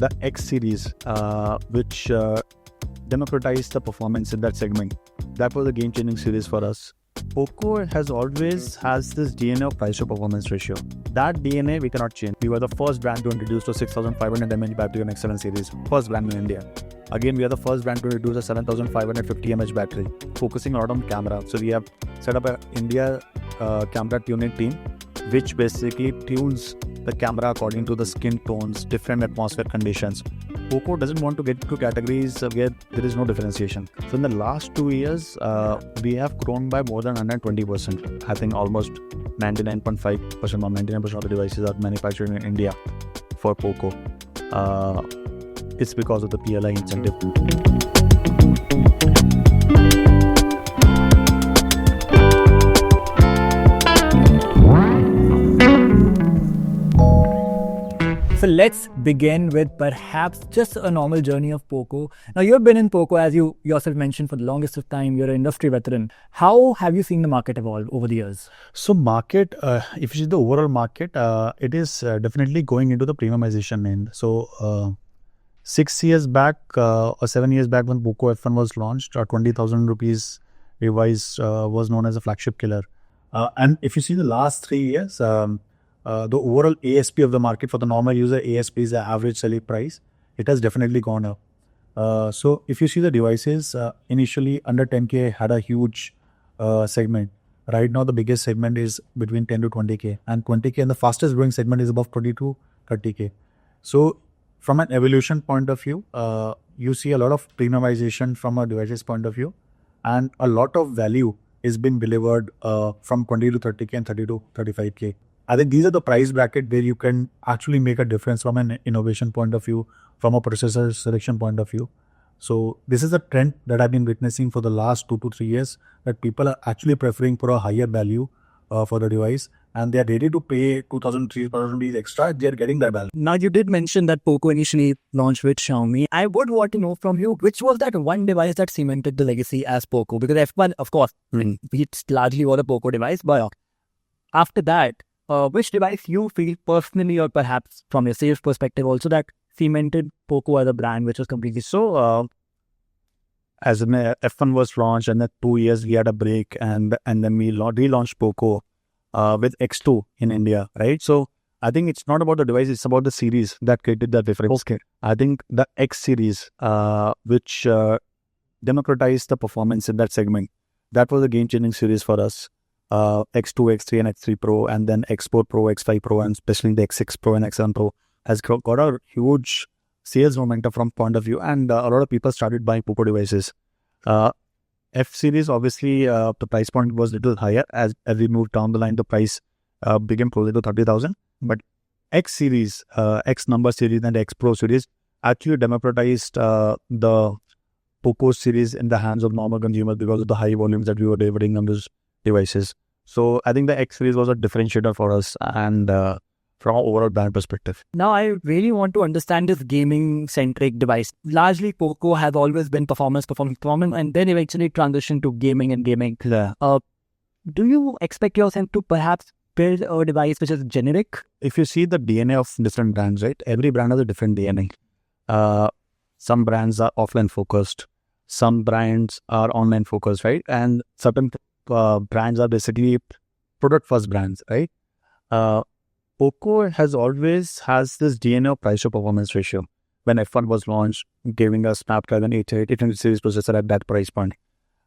the X series, which democratized the performance in that segment. That was a game-changing series for us. Poco has always has this DNA of price to performance ratio. That DNA we cannot change. We were the first brand to introduce the 6500 mAh battery on X7 series. First brand in India. Again, we are the first brand to introduce a 7550 mAh battery, focusing a lot on camera. So we have set up a India camera tuning team, which basically tunes the camera according to the skin tones, different atmosphere conditions. Poco doesn't want to get into categories where there is no differentiation. So in the last 2 years, we have grown by more than 120%. I think almost 99.5% or 99% of the devices are manufactured in India for Poco. It's because of the PLI incentive. So let's begin with perhaps just a normal journey of Poco. Now, you've been in Poco, as you yourself mentioned, for the longest of time. You're an industry veteran. How have you seen the market evolve over the years? So market, if you see the overall market, it is definitely going into the premiumization end. So 6 years back or 7 years back when Poco F1 was launched, 20,000 rupees device was known as a flagship killer. And if you see the last 3 years, the overall ASP of the market for the normal user, ASP is the average selling price. It has definitely gone up. So if you see the devices, initially under 10K had a huge segment. Right now, the biggest segment is between 10 to 20K, and 20K and the fastest growing segment is above 20 to 30K. So from an evolution point of view, you see a lot of premiumization from a devices point of view, and a lot of value is being delivered from 20 to 30K and 30 to 35K. I think these are the price bracket where you can actually make a difference from an innovation point of view, from a processor selection point of view. So this is a trend that I've been witnessing for the last 2 to 3 years, that people are actually preferring for a higher value for the device, and they are ready to pay 2,000, 3,000 rupees extra. They are getting that value. Now, you did mention that Poco initially launched with Xiaomi. I would want to know from you, which was that one device that cemented the legacy as Poco? Because F1, of course, it's largely was a Poco device, but after that, which device you feel personally, or perhaps from your sales perspective also, that cemented Poco as a brand, which was completely so? As an F1 was launched, and then 2 years we had a break, and then we relaunched Poco with X2 in India, right? So I think it's not about the device; it's about the series that created that difference. Okay. I think the X series, which democratized the performance in that segment, that was a game-changing series for us. X2, X3 and X3 Pro, and then X4 Pro, X5 Pro, and especially the X6 Pro and X7 Pro has got a huge sales momentum from point of view, and a lot of people started buying Poco devices. F series, obviously, the price point was a little higher. As we moved down the line, the price became closer to 30,000. But X series, X number series and X Pro series actually democratized the Poco series in the hands of normal consumers because of the high volumes that we were delivering on those devices. So I think the X series was a differentiator for us, and from an overall brand perspective. Now, I really want to understand this gaming-centric device. Largely, Poco has always been performance, and then eventually transitioned to gaming and gaming. Yeah. Do you expect yourself to perhaps build a device which is generic? If you see the DNA of different brands, right? Every brand has a different DNA. Some brands are offline focused. Some brands are online focused, right? And certain brands are basically product first brands, right? Poco has always has this DNA of price to performance ratio. When F1 was launched, giving a Snapdragon 800 series processor at that price point.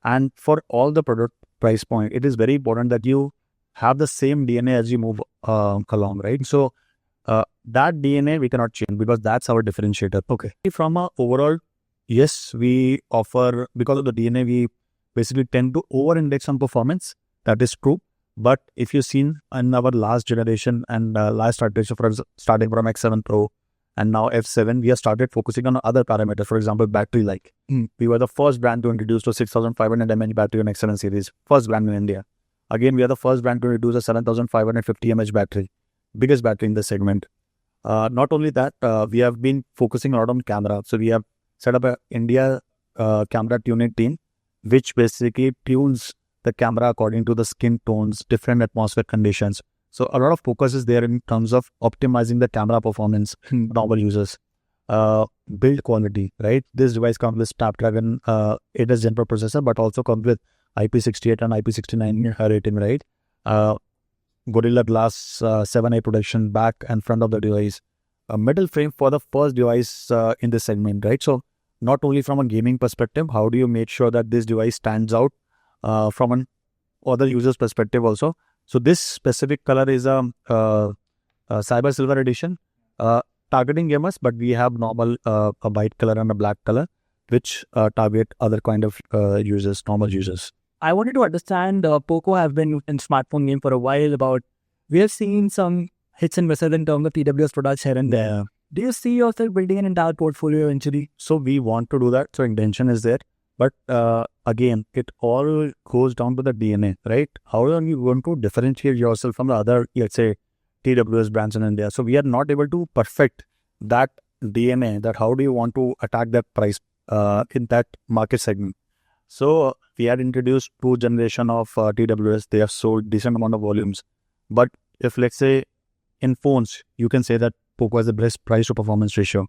And for all the product price point, it is very important that you have the same DNA as you move along, right? So that DNA we cannot change because that's our differentiator. Okay. From our overall, yes, we offer, because of the DNA, we basically tend to over-index on performance. That is true. But if you've seen in our last generation and last iteration, starting from X7 Pro and now F7, we have started focusing on other parameters. For example, battery life. We were the first brand to introduce the 6500 mAh battery on X7 series. First brand in India. Again, we are the first brand to introduce a 7550 mAh battery. Biggest battery in the segment. Not only that, we have been focusing a lot on camera. So we have set up a India camera tuning team, which basically tunes the camera according to the skin tones, different atmosphere conditions. So a lot of focus is there in terms of optimizing the camera performance for normal users. build quality, right? This device comes with Snapdragon 8 Gen Pro processor, but also comes with IP68 and IP69 rating, right? Gorilla Glass 7A protection back and front of the device. A metal frame for the first device in this segment, right? So not only from a gaming perspective, how do you make sure that this device stands out from an other user's perspective also? So this specific color is a Cyber Silver edition, targeting gamers, but we have normal a white color and a black color, which target other kind of users, normal users. I wanted to understand, Poco have been in smartphone game for a while. We have seen some hits and misses in terms of TWS products here and there. Do you see yourself building an entire portfolio eventually? So we want to do that. So intention is there. But again, it all goes down to the DNA, right? How are you going to differentiate yourself from the other, let's say, TWS brands in India? So we are not able to perfect that DNA, that how do you want to attack that price in that market segment. So we had introduced 2 generation of TWS. They have sold decent amount of volumes. But if, let's say, in phones, you can say that Poco has the best price to performance ratio.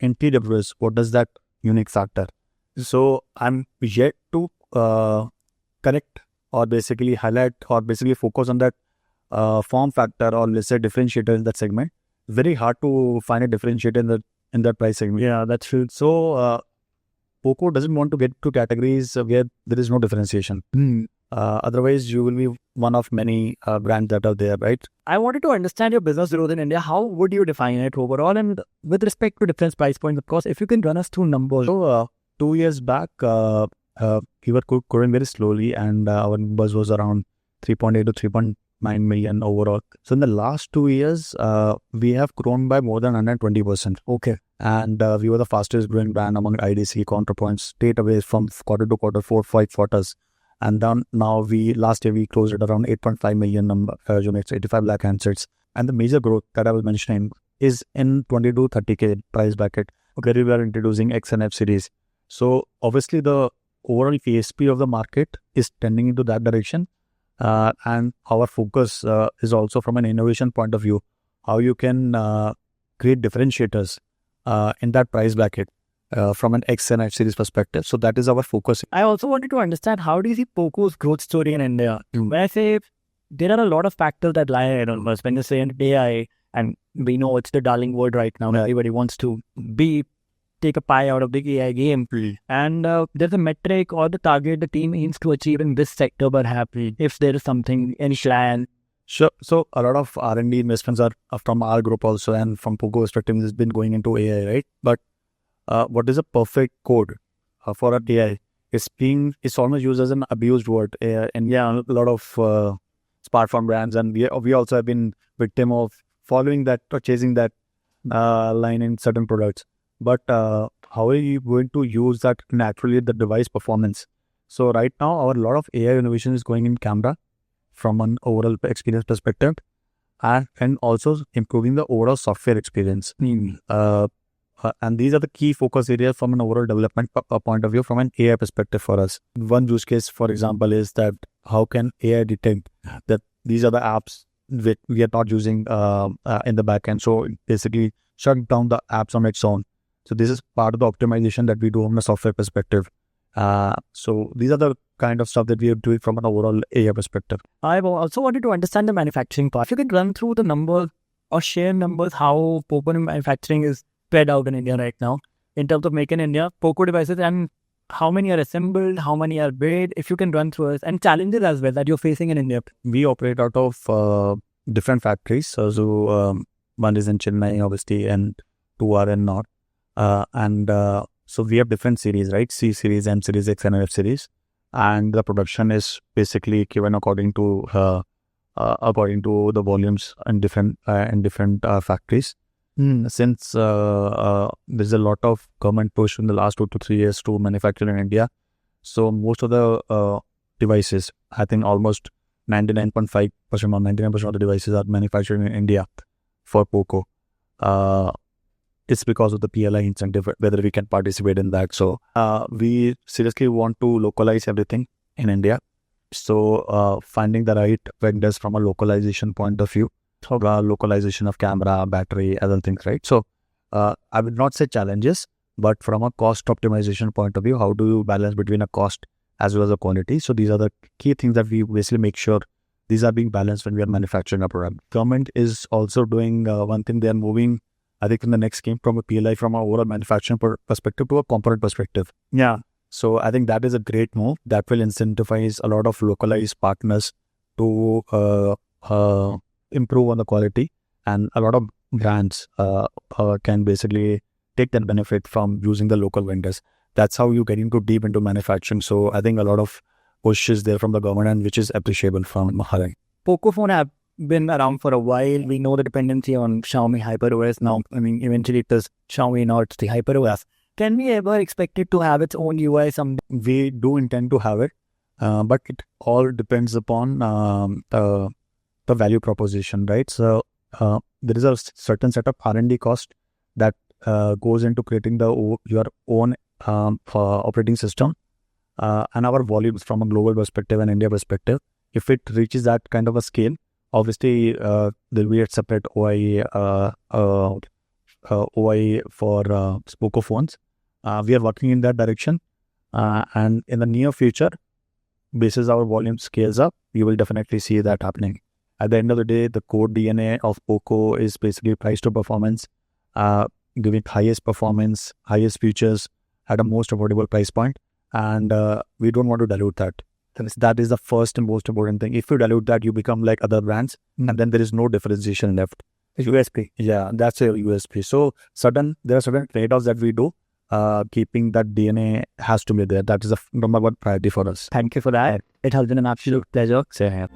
In TWS, what does that unique factor? So I'm yet to connect or basically highlight or basically focus on that form factor or let's say differentiator in that segment. Very hard to find a differentiator in that price segment. Yeah, that's true. So Poco doesn't want to get to categories where there is no differentiation. Otherwise, you will be one of many brands that are there, right? I wanted to understand your business growth in India. How would you define it overall? And with respect to different price points, of course, if you can run us through numbers. So 2 years back, we were growing very slowly and our numbers was around 3.8 to 3.9 million overall. So in the last 2 years, we have grown by more than 120%. Okay. And we were the fastest growing brand among IDC counterpoints, straight away from quarter to quarter, 4-5 quarters. And then now last year we closed at around 8.5 million units, 85 lakh handsets. And the major growth that I was mentioning is in 20 to 30K price bracket, where we are introducing X and F series. So obviously the overall ASP of the market is tending into that direction. And our focus is also from an innovation point of view, how you can create differentiators in that price bracket from an X and F series perspective. So that is our focus. I also wanted to understand, how do you see Poco's growth story in India? When I say there are a lot of factors that lie ahead of us, when you say AI, and we know it's the darling word right now, everybody wants to take a pie out of the AI game. And there's a metric or the target the team aims to achieve in this sector, perhaps, if there is something, any plan. Sure. So a lot of R&D investments are from our group also, and from Poco perspective has been going into AI, right? But what is a perfect code for an AI? It's almost used as an abused word. And yeah, a lot of smartphone brands, and we also have been victim of following that or chasing that line in certain products. But how are you going to use that naturally the device performance? So right now, a lot of AI innovation is going in camera from an overall experience perspective, and also improving the overall software experience. And these are the key focus areas from an overall development point of view, from an AI perspective for us. One use case, for example, is that how can AI detect that these are the apps that we are not using in the backend. So basically shut down the apps on its own. So this is part of the optimization that we do from a software perspective. So these are the kind of stuff that we are doing from an overall AI perspective. I've also wanted to understand the manufacturing part. If you could run through the numbers or share numbers, how Poco manufacturing is spread out in India right now in terms of Make in India, Poco devices, and how many are assembled, how many are made, if you can run through us, and challenges as well that you're facing in India. We operate out of different factories. So one is in Chennai, obviously, and 2 are in North. So we have different series, right? C series, M series, X and F series. And the production is basically given according to the volumes in different factories. Since there's a lot of government push in the last 2 to 3 years to manufacture in India, so most of the devices, I think almost 99.5% or 99% of the devices are manufactured in India for Poco. It's because of the PLI incentive, whether we can participate in that. So we seriously want to localize everything in India. So finding the right vendors from a localization point of view, localization of camera, battery, other things, right? So I would not say challenges, but from a cost optimization point of view, how do you balance between a cost as well as a quality? So these are the key things that we basically make sure these are being balanced when we are manufacturing a product. Government is also doing one thing. They are moving, I think, in the next game from a PLI, from a overall manufacturing perspective to a component perspective. Yeah. So I think that is a great move that will incentivize a lot of localized partners to improve on the quality, and a lot of brands can basically take that benefit from using the local vendors. That's how you get into deep into manufacturing. So I think a lot of push is there from the government, and which is appreciable from Maharashtra. Poco phone have been around for a while. We know the dependency on Xiaomi HyperOS now. I mean, eventually it is Xiaomi, now it's the HyperOS. Can we ever expect it to have its own UI someday? We do intend to have it, but it all depends upon the value proposition, right? So there is a certain set of R&D cost that goes into creating your own operating system, and our volumes from a global perspective and India perspective. If it reaches that kind of a scale, obviously there will be a separate OI for Poco phones. We are working in that direction, and in the near future, basis our volume scales up, you will definitely see that happening. At the end of the day, the core DNA of Poco is basically price to performance, giving highest performance, highest features at a most affordable price point, and we don't want to dilute that. That is the first and most important thing. If you dilute that, you become like other brands, and then there is no differentiation left. USP. Yeah, that's a USP. So there are certain trade-offs that we do. Keeping that DNA has to be there. That is the number one priority for us. Thank you for that. It has been an absolute pleasure. Same here.